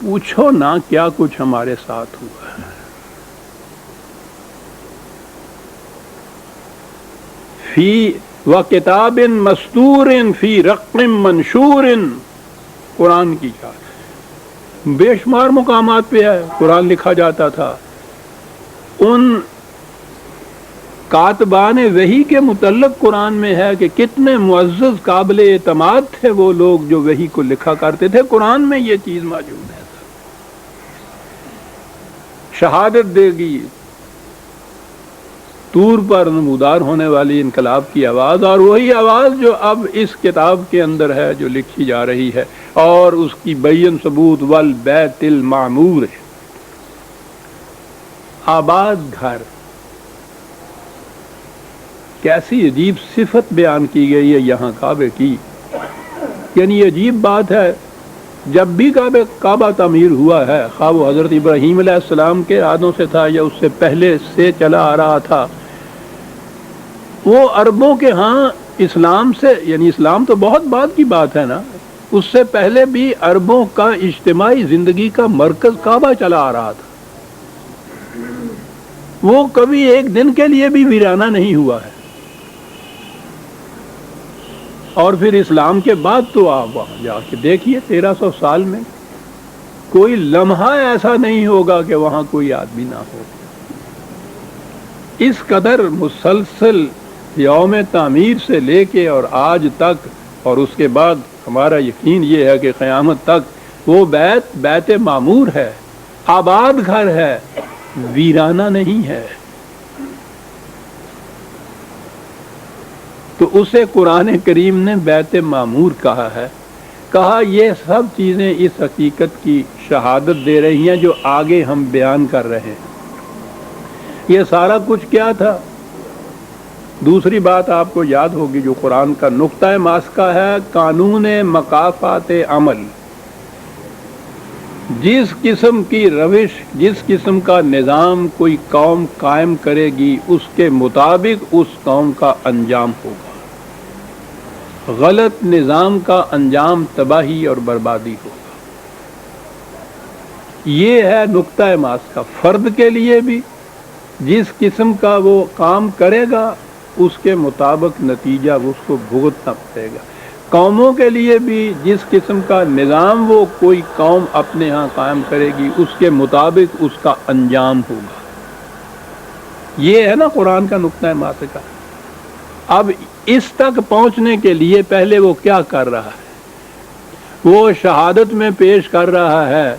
پوچھو نہ کیا کچھ ہمارے ساتھ ہوا ہے. فی وکتاب مستور فی رق منشور، قرآن کی یاد بے شمار مقامات پہ ہے قرآن لکھا جاتا تھا. ان کاتبان وحی کے متعلق قرآن میں ہے کہ کتنے معزز قابل اعتماد تھے وہ لوگ جو وحی کو لکھا کرتے تھے. قرآن میں یہ چیز موجود ہے. شہادت دے گی طور پر نمودار ہونے والی انقلاب کی آواز، اور وہی آواز جو اب اس کتاب کے اندر ہے جو لکھی جا رہی ہے، اور اس کی بین ثبوت والبیت المعمور ہے. آباد گھر، کیسی عجیب صفت بیان کی گئی ہے یہاں کعبے کی. یعنی عجیب بات ہے، جب بھی کعبہ تعمیر ہوا ہے، خواہ وہ حضرت ابراہیم علیہ السلام کے ہاتھوں سے تھا یا اس سے پہلے سے چلا آ رہا تھا، وہ عربوں کے ہاں اسلام سے، یعنی اسلام تو بہت بعد کی بات ہے نا، اس سے پہلے بھی عربوں کا اجتماعی زندگی کا مرکز کعبہ چلا آ رہا تھا. وہ کبھی ایک دن کے لیے بھی ویرانہ نہیں ہوا ہے. اور پھر اسلام کے بعد تو آپ وہاں جا کے دیکھیے 1300 سال میں کوئی لمحہ ایسا نہیں ہوگا کہ وہاں کوئی آدمی نہ ہو. اس قدر مسلسل یوم تعمیر سے لے کے اور آج تک، اور اس کے بعد ہمارا یقین یہ ہے کہ قیامت تک وہ بیت معمور ہے، آباد گھر ہے، ویرانہ نہیں ہے. تو اسے قرآن کریم نے بیت معمور کہا ہے. کہا یہ سب چیزیں اس حقیقت کی شہادت دے رہی ہیں جو آگے ہم بیان کر رہے ہیں. یہ سارا کچھ کیا تھا؟ دوسری بات آپ کو یاد ہوگی جو قرآن کا نقطہ ماسکہ ہے، قانون مکافات عمل. جس قسم کی روش، جس قسم کا نظام کوئی قوم قائم کرے گی اس کے مطابق اس قوم کا انجام ہوگا. غلط نظام کا انجام تباہی اور بربادی ہوگا. یہ ہے نقطہ ماسکہ. فرد کے لیے بھی جس قسم کا وہ کام کرے گا اس کے مطابق نتیجہ اس کو بھگتنا پڑے گا. قوموں کے لیے بھی جس قسم کا نظام وہ کوئی قوم اپنے ہاں قائم کرے گی اس کے مطابق اس کا انجام ہوگا. یہ ہے نا قرآن کا نقطہ ماسکہ. اب اس تک پہنچنے کے لیے پہلے وہ کیا کر رہا ہے؟ وہ شہادت میں پیش کر رہا ہے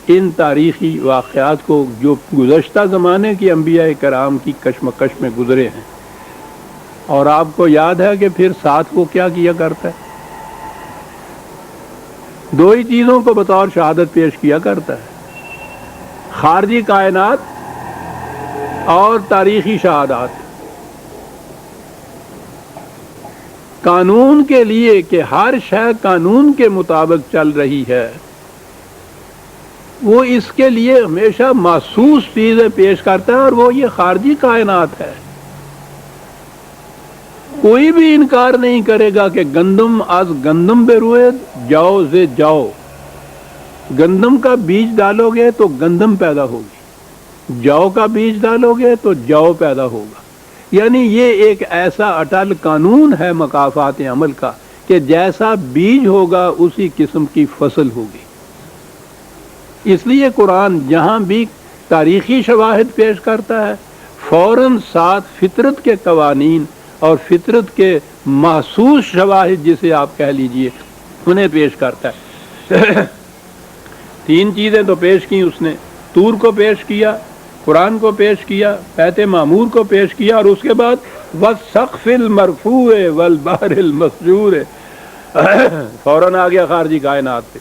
ان تاریخی واقعات کو جو گزشتہ زمانے کی انبیاء کرام کی کشمکش میں گزرے ہیں. اور آپ کو یاد ہے کہ پھر ساتھ وہ کیا کیا کرتا ہے؟ دو ہی چیزوں کو بطور شہادت پیش کیا کرتا ہے: خارجی کائنات اور تاریخی شہادات. قانون کے لیے کہ ہر شے قانون کے مطابق چل رہی ہے، وہ اس کے لیے ہمیشہ محسوس چیزیں پیش کرتا ہے، اور وہ یہ خارجی کائنات ہے. کوئی بھی انکار نہیں کرے گا کہ گندم از گندم بروید جاؤ سے جاؤ. گندم کا بیج ڈالو گے تو گندم پیدا ہوگی، جاؤ کا بیج ڈالو گے تو جاؤ پیدا ہوگا. یعنی یہ ایک ایسا اٹل قانون ہے مکافات عمل کا کہ جیسا بیج ہوگا اسی قسم کی فصل ہوگی. اس لیے قرآن جہاں بھی تاریخی شواہد پیش کرتا ہے فوراً ساتھ فطرت کے قوانین اور فطرت کے محسوس شواہد جسے آپ کہہ لیجئے انہیں پیش کرتا ہے. تین چیزیں تو پیش کی اس نے: طور کو پیش کیا، قرآن کو پیش کیا، بیت معمور کو پیش کیا، اور اس کے بعد والسقف المرفوع والبحر المسجور. فوراً آ گیا خارجی کائنات پہ.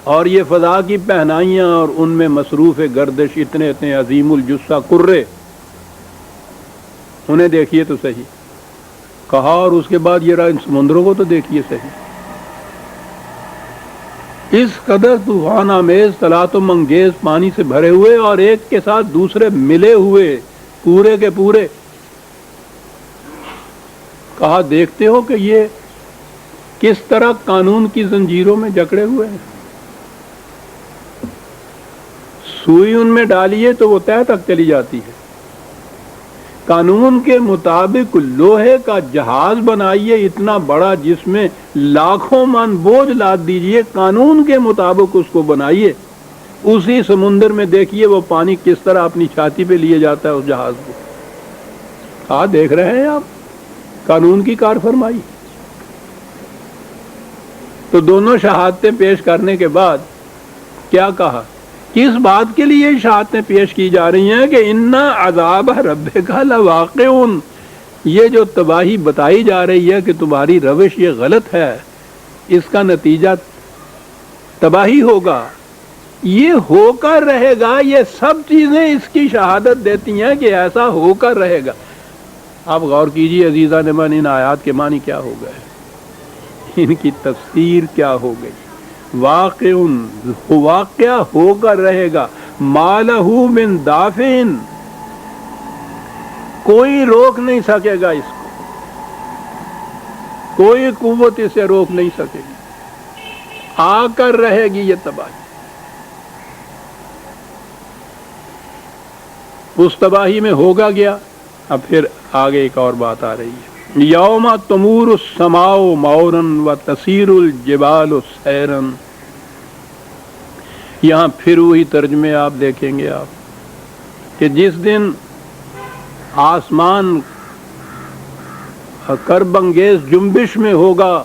اور یہ فضا کی پہنائیاں اور ان میں مصروف گردش اتنے اتنے عظیم الجثہ کرے، انہیں دیکھیے تو صحیح کہا. اور اس کے بعد یہ رہا ان سمندروں کو تو دیکھیے صحیح. اس قدر طوفان آمیز تلاطم انگیز پانی سے بھرے ہوئے اور ایک کے ساتھ دوسرے ملے ہوئے پورے کے پورے. کہا دیکھتے ہو کہ یہ کس طرح قانون کی زنجیروں میں جکڑے ہوئے ہیں. سوئی ان میں ڈالیے تو وہ تہ تک چلی جاتی ہے. قانون کے مطابق لوہے کا جہاز بنائیے اتنا بڑا جس میں لاکھوں من بوجھ لاد دیجئے، قانون کے مطابق اس کو بنائیے. اسی سمندر میں دیکھیے وہ پانی کس طرح اپنی چھاتی پہ لیے جاتا ہے اس جہاز کو. دیکھ رہے ہیں آپ قانون کی کار فرمائی. تو دونوں شہادتیں پیش کرنے کے بعد کیا کہا؟ کس بات کے لیے شہادتیں پیش کی جا رہی ہیں کہ اِنَّ عَذَابَ رَبِّكَ لَوَاقِعٌ. یہ جو تباہی بتائی جا رہی ہے کہ تمہاری روش یہ غلط ہے، اس کا نتیجہ تباہی ہوگا، یہ ہو کر رہے گا. یہ سب چیزیں اس کی شہادت دیتی ہیں کہ ایسا ہو کر رہے گا. آپ غور کیجئے عزیزان من، ان آیات کے معنی کیا ہو گئے، ان کی تفسیر کیا ہو گئی. واقعہ ہو کر رہے گا. ما لہ من دافع، کوئی روک نہیں سکے گا اس کو، کوئی قوت اسے روک نہیں سکے گی. آ کر رہے گی یہ تباہی. اس تباہی میں ہوگا گیا. اب پھر آگے ایک اور بات آ رہی ہے. یوم تمور السماء مورا وتسیر الجبال سیرا. یہاں پھر وہی ترجمے آپ دیکھیں گے آپ کہ جس دن آسمان کرب انگیز جنبش میں ہوگا،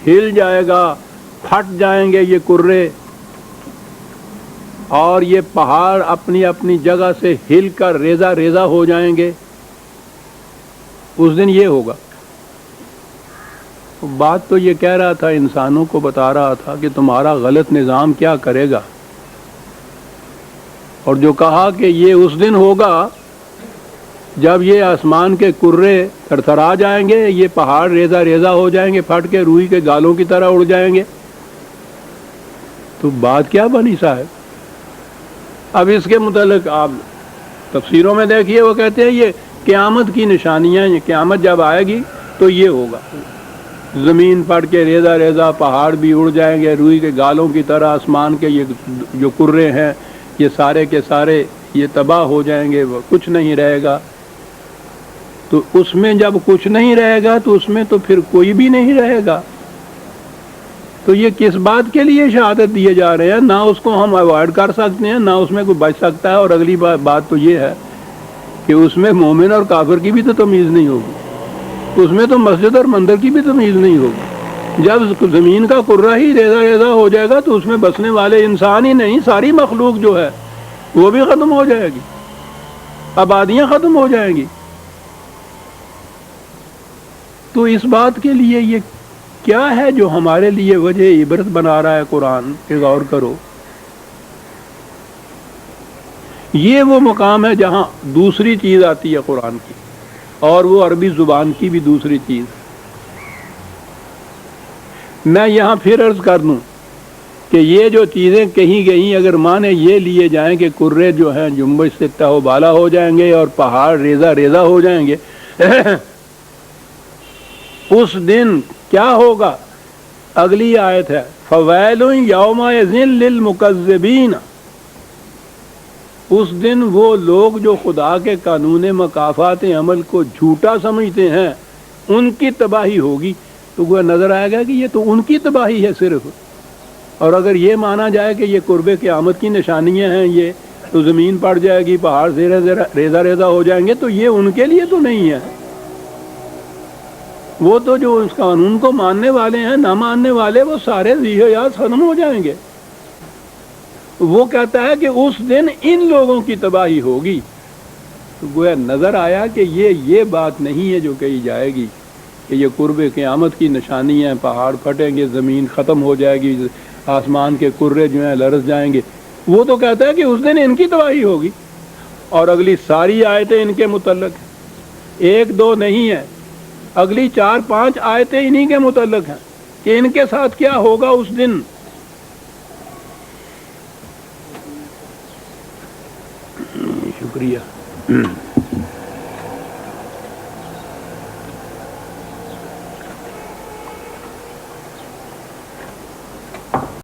ہل جائے گا، پھٹ جائیں گے یہ کرے، اور یہ پہاڑ اپنی اپنی جگہ سے ہل کر ریزہ ریزہ ہو جائیں گے. اس دن یہ ہوگا. بات تو یہ کہہ رہا تھا، انسانوں کو بتا رہا تھا کہ تمہارا غلط نظام کیا کرے گا. اور جو کہا کہ یہ اس دن ہوگا جب یہ آسمان کے کرے تھرتھرا جائیں گے، یہ پہاڑ ریزہ ریزہ ہو جائیں گے، پھٹ کے روئی کے گالوں کی طرح اڑ جائیں گے. تو بات کیا بنی صاحب؟ اب اس کے متعلق آپ تفسیروں میں دیکھیے، وہ کہتے ہیں یہ قیامت کی نشانیاں ہیں. قیامت جب آئے گی تو یہ ہوگا، زمین پھٹ کے ریزہ ریزہ، پہاڑ بھی اڑ جائیں گے روئی کے گالوں کی طرح، آسمان کے یہ جو کرے ہیں یہ سارے کے سارے یہ تباہ ہو جائیں گے، وہ کچھ نہیں رہے گا. تو اس میں جب کچھ نہیں رہے گا تو اس میں تو پھر کوئی بھی نہیں رہے گا. تو یہ کس بات کے لیے شہادت دیے جا رہے ہیں؟ نہ اس کو ہم اوائڈ کر سکتے ہیں، نہ اس میں کوئی بچ سکتا ہے. اور اگلی بات تو یہ ہے کہ اس میں مومن اور کافر کی بھی تو تمیز نہیں ہوگی، اس میں تو مسجد اور مندر کی بھی تمیز نہیں ہوگی. جب زمین کا کرہ ہی ریزہ ریزہ ہو جائے گا تو اس میں بسنے والے انسان ہی نہیں، ساری مخلوق جو ہے وہ بھی ختم ہو جائے گی، آبادیاں ختم ہو جائیں گی. تو اس بات کے لیے یہ کیا ہے جو ہمارے لیے وجہ عبرت بنا رہا ہے قرآن کہ غور کرو. یہ وہ مقام ہے جہاں دوسری چیز آتی ہے قرآن کی، اور وہ عربی زبان کی بھی دوسری چیز. میں یہاں پھر عرض کر دوں کہ یہ جو چیزیں کہیں گئیں اگر مانے یہ لیے جائیں کہ کرے جو ہیں جنبش سے تہ و بالا ہو جائیں گے اور پہاڑ ریزہ ریزہ ہو جائیں گے، اس دن کیا ہوگا؟ اگلی آیت ہے فویل یومئذ للمکذبین. اس دن وہ لوگ جو خدا کے قانون مکافات عمل کو جھوٹا سمجھتے ہیں ان کی تباہی ہوگی. تو وہ نظر آئے گا کہ یہ تو ان کی تباہی ہے صرف. اور اگر یہ مانا جائے کہ یہ قرب قیامت کی نشانیاں ہیں، یہ تو زمین پڑ جائے گی، پہاڑ سے ریزہ ریزہ ہو جائیں گے، تو یہ ان کے لیے تو نہیں ہے. وہ تو جو اس قانون کو ماننے والے ہیں، نہ ماننے والے وہ سارے ذیہیات ختم ہو جائیں گے. وہ کہتا ہے کہ اس دن ان لوگوں کی تباہی ہوگی. تو گویا نظر آیا کہ یہ بات نہیں ہے جو کہی جائے گی کہ یہ قرب قیامت کی نشانی ہے، پہاڑ پھٹیں گے، زمین ختم ہو جائے گی، آسمان کے کرے جو ہیں لرز جائیں گے. وہ تو کہتا ہے کہ اس دن ان کی تباہی ہوگی. اور اگلی ساری آیتیں ان کے متعلق ہیں، ایک دو نہیں ہیں، اگلی 4-5 آیتیں انہی کے متعلق ہیں کہ ان کے ساتھ کیا ہوگا اس دن. شکریہ.